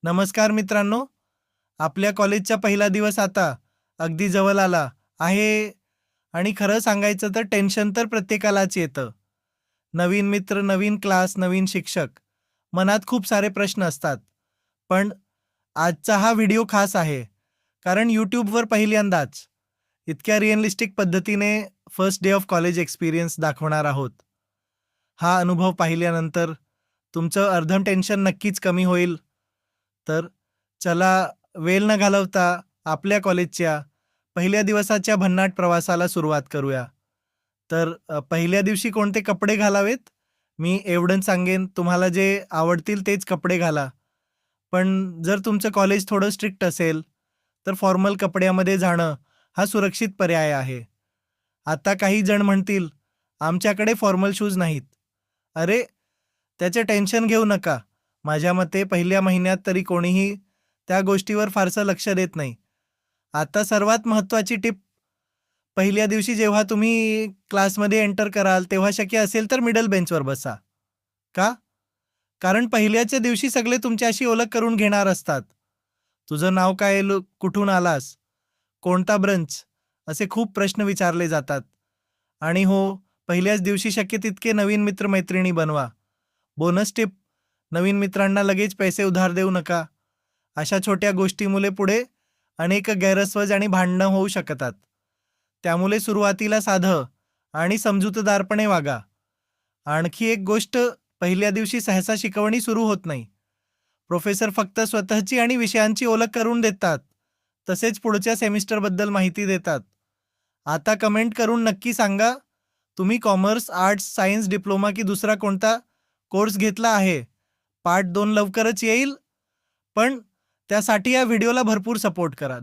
नमस्कार मित्रांनो, आपल्या कॉलेजचा पहिला दिवस आता अगदी जवळ आला आहे आणि खरं सांगायचं तर टेन्शन तर प्रत्येकालाच येतं. नवीन मित्र, नवीन क्लास, नवीन शिक्षक. मनात खूप सारे प्रश्न असतात. पण आजचा हा व्हिडिओ खास आहे. कारण YouTubeवर पहिल्यांदाच इतक्या रिअलिस्टिक पद्धतीने first day of college experience दाखवणार आहोत. हा अनुभव पाहिल्यानंतर तुमचं अर्धं टेन्शन नक्कीच कमी होईल. तर चला वेळ न घालवता आपल्या कॉलेजच्या पहिल्या दिवसाच्या भन्नाट प्रवासाला सुरुवात करूया. तर पहिल्या दिवशी कोणते कपडे घालावेत? मी एवढंच सांगेन, तुम्हाला जे आवडतील तेच कपडे घाला. पण जर तुमचं कॉलेज थोडं स्ट्रिक्ट असेल, तर फॉर्मल कपड्यामध्ये जाणं हा सुरक्षित पर्याय आहे. आता काही जण म्हणतील, आमच्याकडे फॉर्मल शूज नाहीत. अरे, त्याचे टेन्शन घेऊ नका. माझ्या मते पहिल्या महिन्यात तरी कोणीही त्या गोष्टीवर फारसं लक्ष देत नाही. आता सर्वात महत्त्वाची टिप, पहिल्या दिवशी जेव्हा तुम्ही क्लासमध्ये एंटर कराल, तेव्हा शक्य असेल तर मिडल बेंचवर बसा. का? कारण पहिल्याच्या दिवशी सगळे तुमच्याशी ओळख करून घेणार असतात. तुझं नाव काय? कुठून आलास? कोणता ब्रंच? असे खूप प्रश्न विचारले जातात. आणि हो, पहिल्याच दिवशी शक्य तितके नवीन मित्र-मैत्रिणी बनवा. बोनस टिप, नवीन मित्रांना लगेच पैसे उधार देऊ नका. अशा छोट्या गोष्टीमुळे पुढे अनेक गैरसमज आणि भांडणं होऊ शकतात. त्यामुळे सुरुवातीला साधं आणि समजूतदारपणे वागा. आणखी एक गोष्ट, पहिल्या दिवशी सहसा शिकवणी सुरू होत नाही. प्रोफेसर फक्त स्वतःची आणि विषयांची ओळख करून देतात. तसेच पुढच्या सेमिस्टरबद्दल माहिती देतात. आता कमेंट करून नक्की सांगा, तुम्ही कॉमर्स, आर्ट्स, सायन्स, डिप्लोमा की दुसरा कोणता कोर्स घेतला आहे. पार्ट 2 लवकरच येईल, पण त्यासाठी या व्हिडिओला भरपूर सपोर्ट करा.